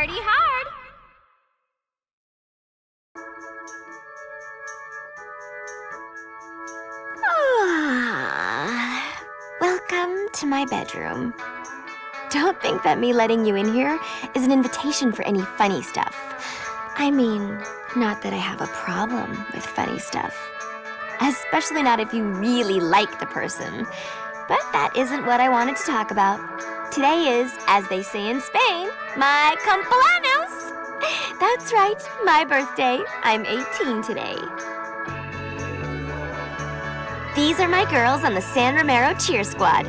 Party hard! Welcome to my bedroom. Don't think that me letting you in here is an invitation for any funny stuff. I mean, not that I have a problem with funny stuff. Especially not if you really like the person. But that isn't what I wanted to talk about. Today is, as they say in Spain, my cumpleaños. That's right, my birthday. I'm 18 today. These are my girls on the San Romero cheer squad.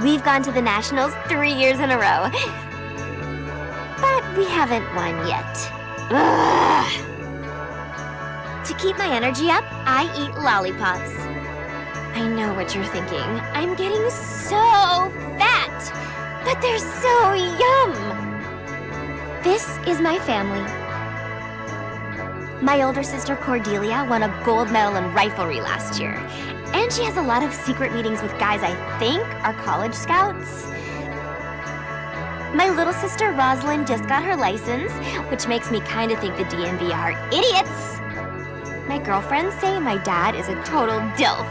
We've gone to the Nationals 3 years in a row. But we haven't won yet. Ugh. To keep my energy up, I eat lollipops. I know what you're thinking. I'm getting so fat, but they're so yum. This is my family. My older sister Cordelia won a gold medal in riflery last year, and she has a lot of secret meetings with guys I think are college scouts. My little sister Rosalind just got her license, which makes me kind of think the DMV are idiots. My girlfriends say my dad is a total dilf,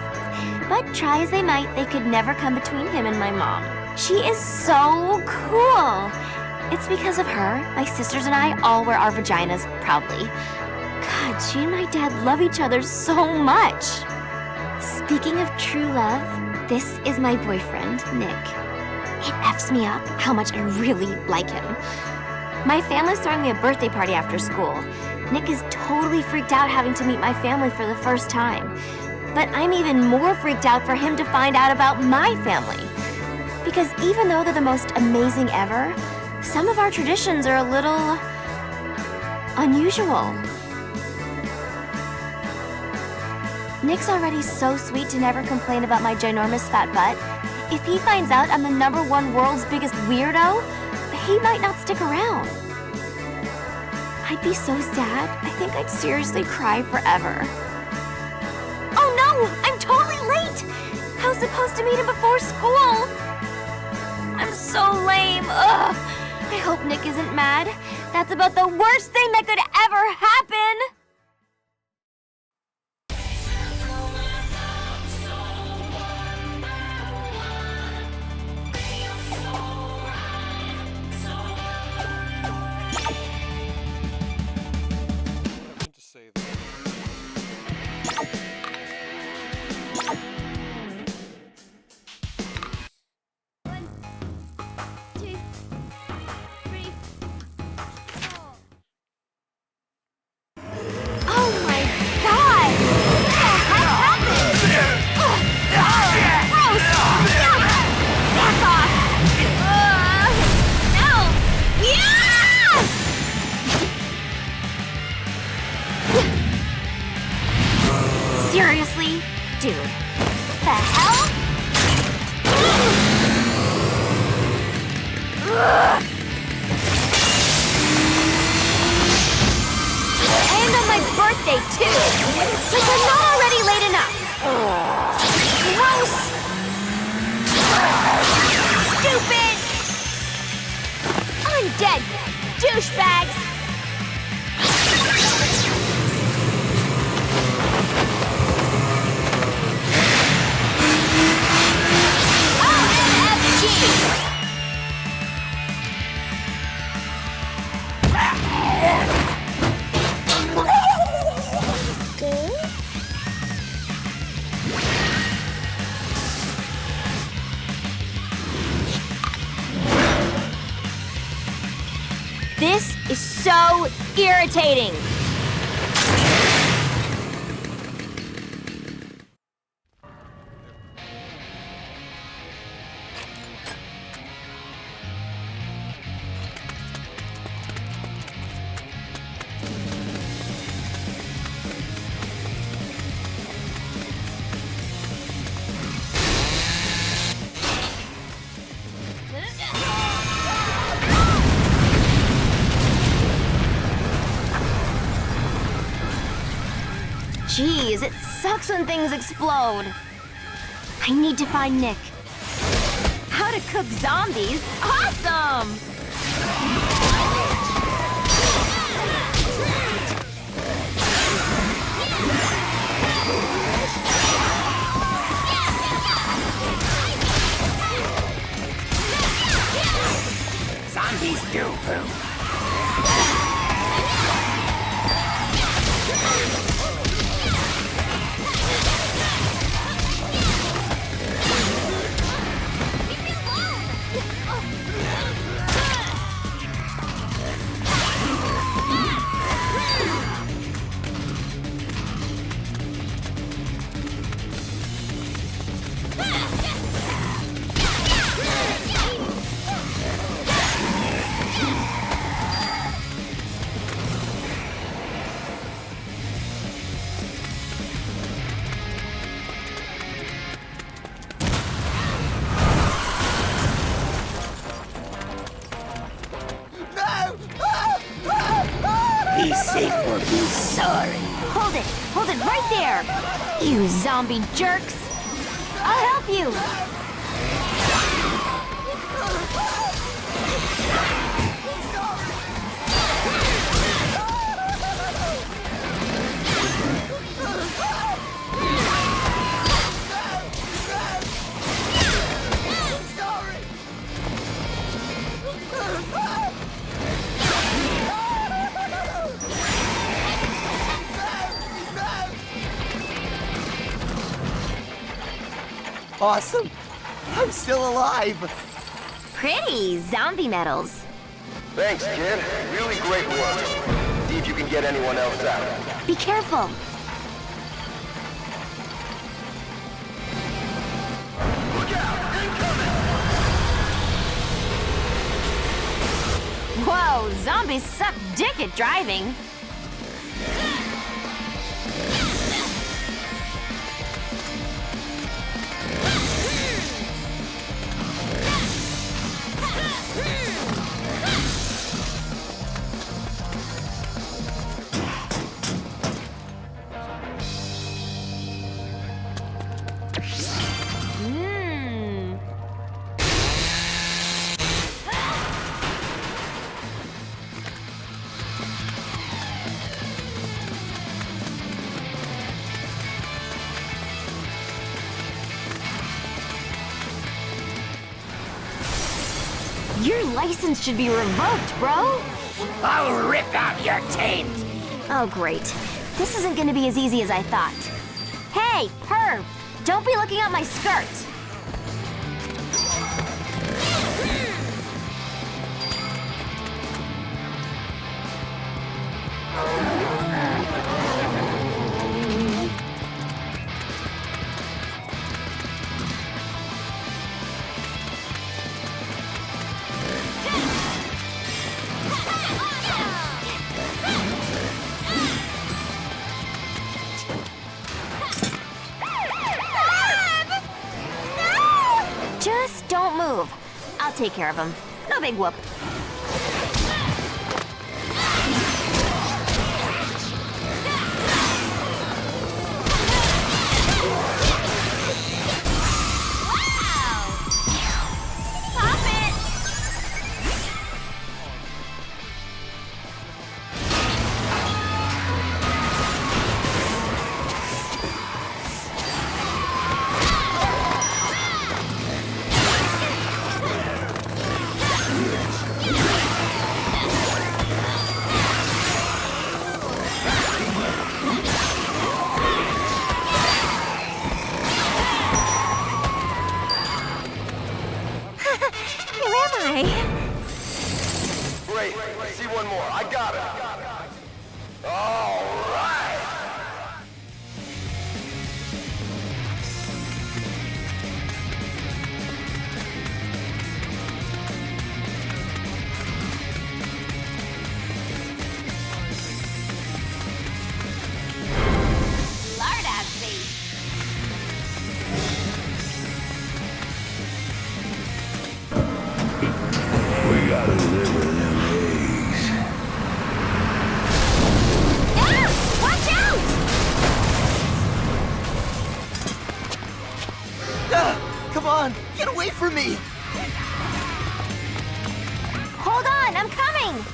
but try as they might, they could never come between him and my mom. She is so cool. It's because of her, my sisters and I all wear our vaginas proudly. God, she and my dad love each other so much. Speaking of true love, this is my boyfriend, Nick. It F's me up how much I really like him. My family's throwing me a birthday party after school. Nick is totally freaked out having to meet my family for the first time. But I'm even more freaked out for him to find out about my family. Because even though they're the most amazing ever, some of our traditions are a little unusual. Nick's already so sweet to never complain about my ginormous fat butt. If he finds out I'm the #1 world's biggest weirdo, he might not stick around. I'd be so sad. I think I'd seriously cry forever. Oh no! I'm totally late! I was supposed to meet him before school. I'm so lame. Ugh. I hope Nick isn't mad. That's about the worst thing that could ever happen! Seriously? Dude. The hell? And on my birthday, too! Like I'm not already late enough! Gross! Stupid! Undead douchebags! This is so irritating! Jeez, it sucks when things explode. I need to find Nick. How to cook zombies? Awesome! Zombies do poop. Be safe or be sorry. Hold it right there! You zombie jerks! I'll help you! Awesome! I'm still alive! Pretty zombie medals. Thanks, kid. Really great work. See if you can get anyone else out. Be careful. Look out! Incoming! Whoa, zombies suck dick at driving. Your license should be revoked, bro. I'll rip out your taint. Oh, great. This isn't gonna be as easy as I thought. Hey, Herb! Don't be looking at my skirt! Just don't move. I'll take care of him. No big whoop. Great. See one more. I got it. All right. We gotta deliver them eggs. Ah! Watch out! Ah, come on, get away from me! Hold on, I'm coming!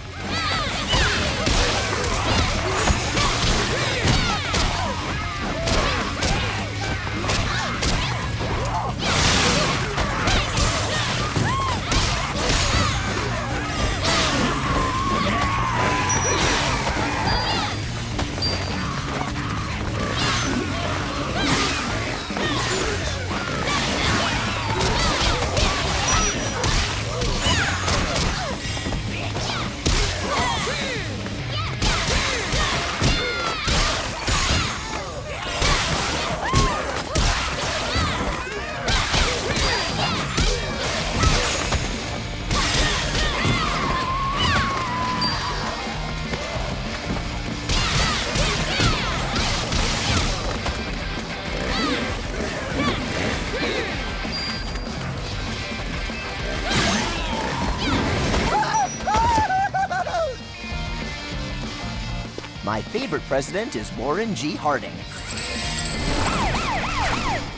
My favorite president is Warren G. Harding.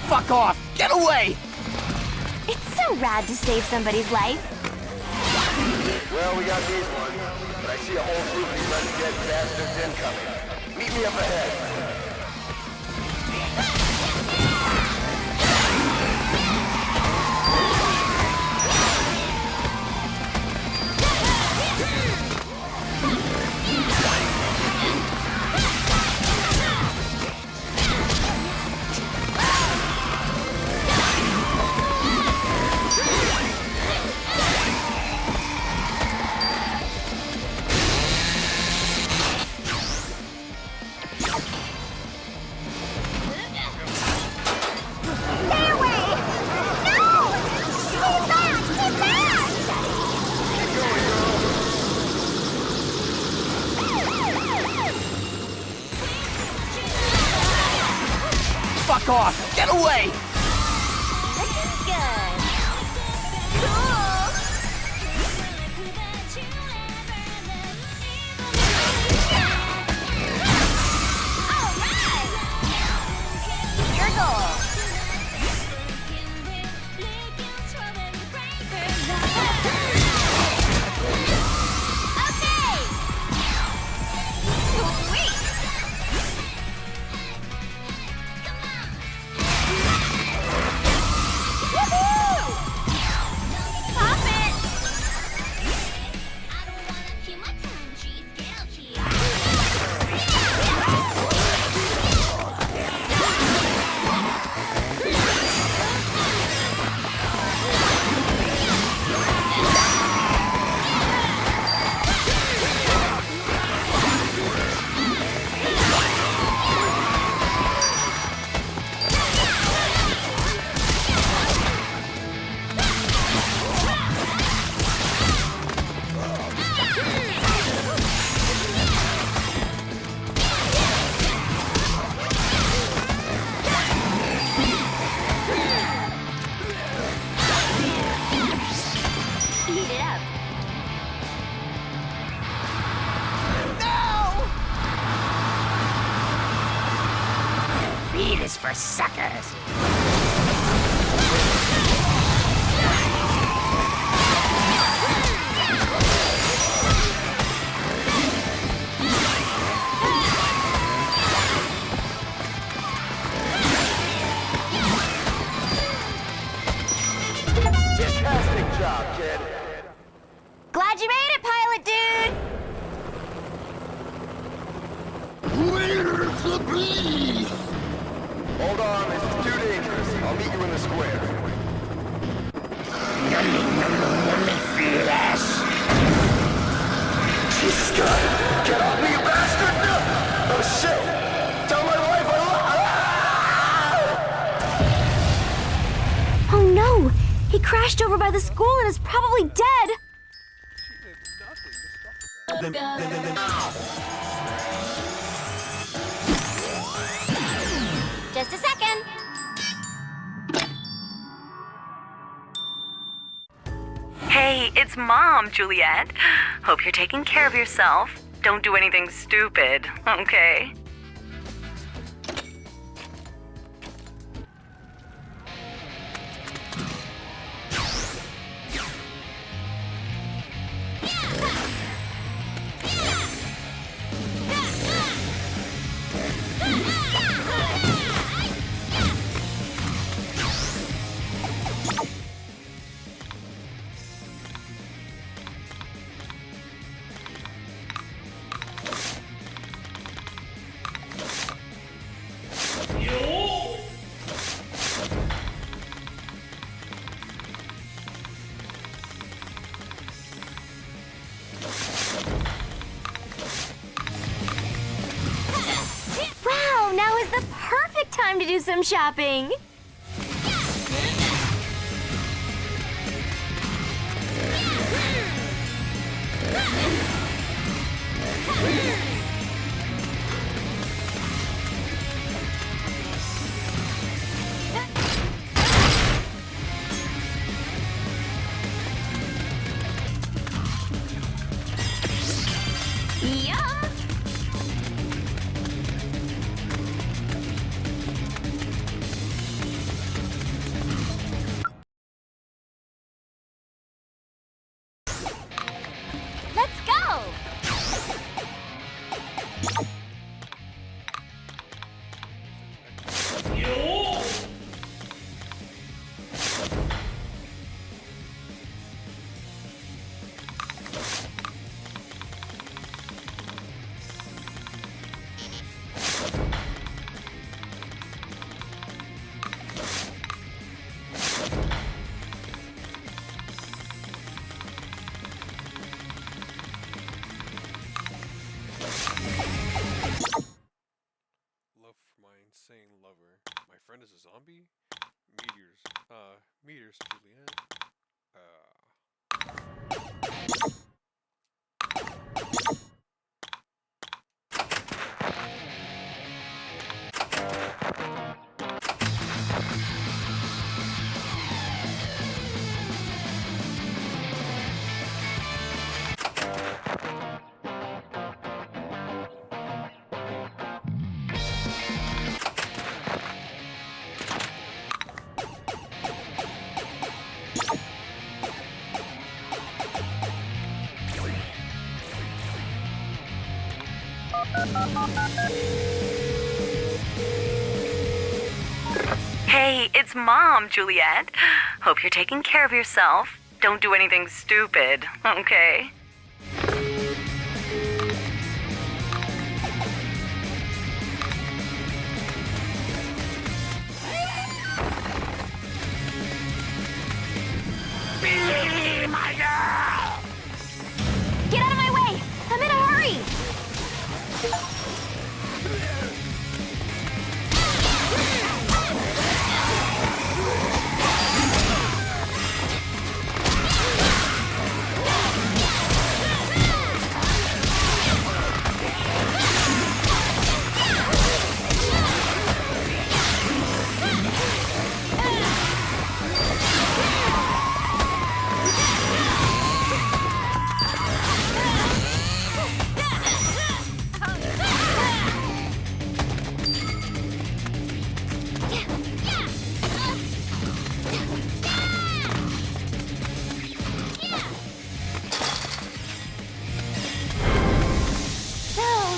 Fuck off! Get away! It's so rad to save somebody's life. Well, we got these ones, but I see a whole group of these undead bastards incoming. Meet me up ahead. Fuck off! Get away! Looking good. Cool. All right. Your goal. Okay. Sweet. Woohoo! Pop it! Eat it up. Speed is for suckers. Fantastic job, kid. Glad you made it, pilot dude! Hold on, this is too dangerous. I'll meet you in the square. Flash. Jesus God! Get off me, you bastard! No! Oh shit! Tell my wife I Oh no! He crashed over by the school and is probably dead! Just a second. Hey, it's Mom, Juliet. Hope you're taking care of yourself. Don't do anything stupid, okay? Wow, now is the perfect time to do some shopping. Yum! maybe? Meteors, Juliet. Hey, it's Mom, Juliet. Hope you're taking care of yourself. Don't do anything stupid, okay? Be my girl! Get out of my way! I'm in a hurry!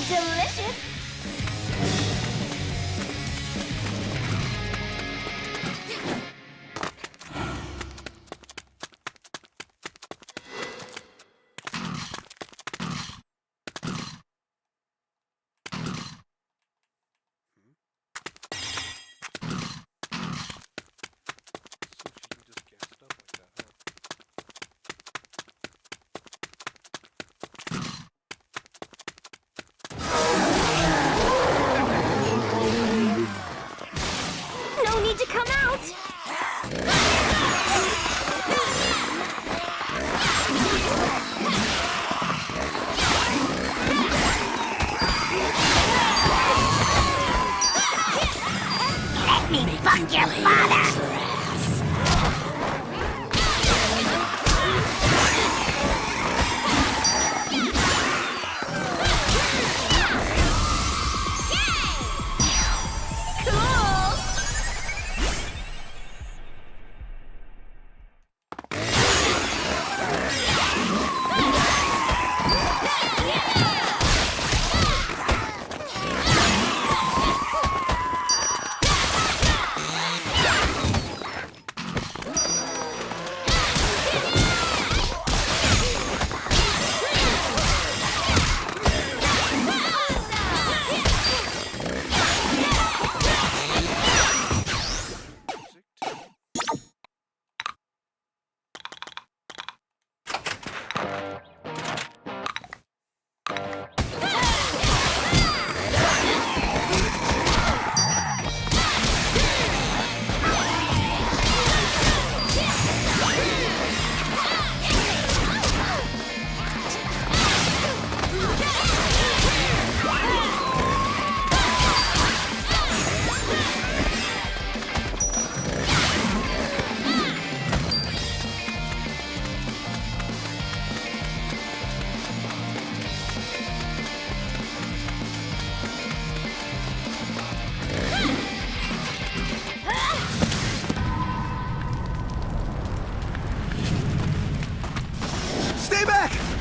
Delicious! To come out! Let me fuck your father!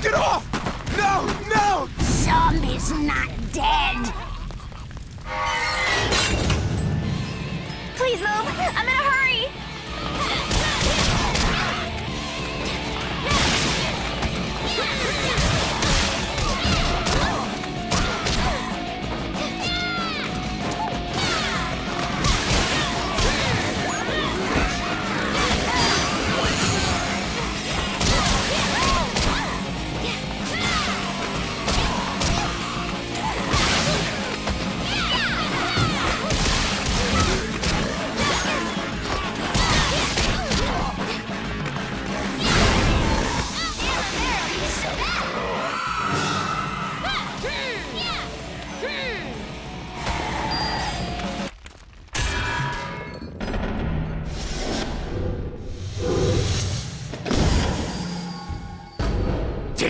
Get off! No! No! Zombie's not dead! Please move! I'm in a hurry!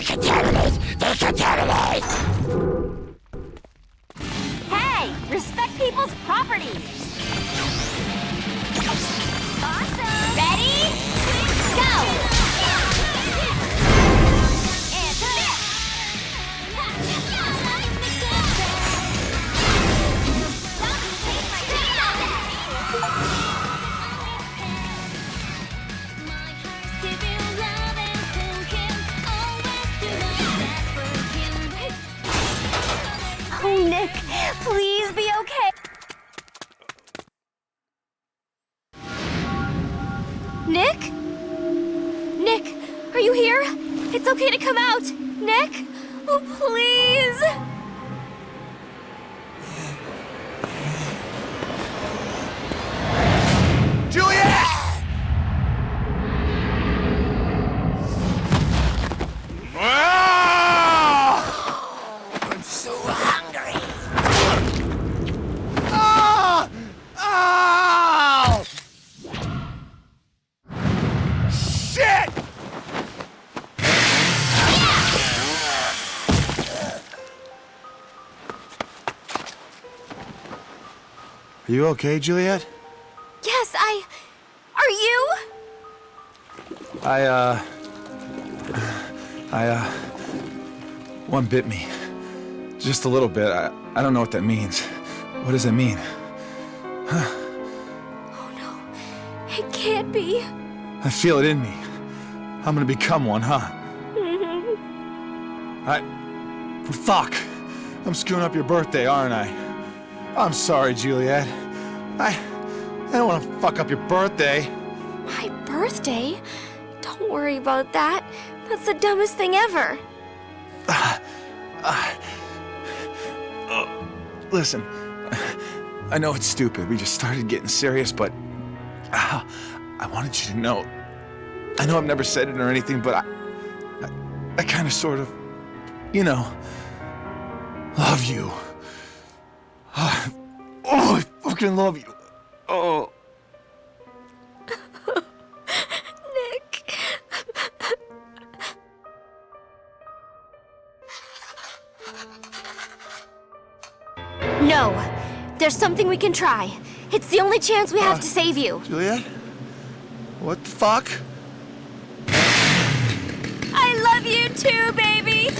Decontaminate! Decontaminate! Hey, respect people's property. Awesome. Ready? Go. And this. Oh, Nick, please be okay. Nick? Nick, are you here? It's okay to come out. Nick? Oh, please. Juliet! I'm so hungry! Ah! Ow! Shit! Are you okay, Juliet? Yes, Are you? One bit me. Just a little bit. I don't know what that means. What does that mean? Oh, no. It can't be. I feel it in me. I'm gonna become one, huh? Fuck. I'm screwing up your birthday, aren't I? I'm sorry, Juliet. I don't want to fuck up your birthday. My birthday? Don't worry about that. That's the dumbest thing ever. Listen, I know it's stupid. We just started getting serious, but I wanted you to know. I know I've never said it or anything, but I kind of sort of, you know, love you. Oh, I fucking love you. Oh. Nick. No. There's something we can try. It's the only chance we have to save you. Juliet? What the fuck? I love you too, baby.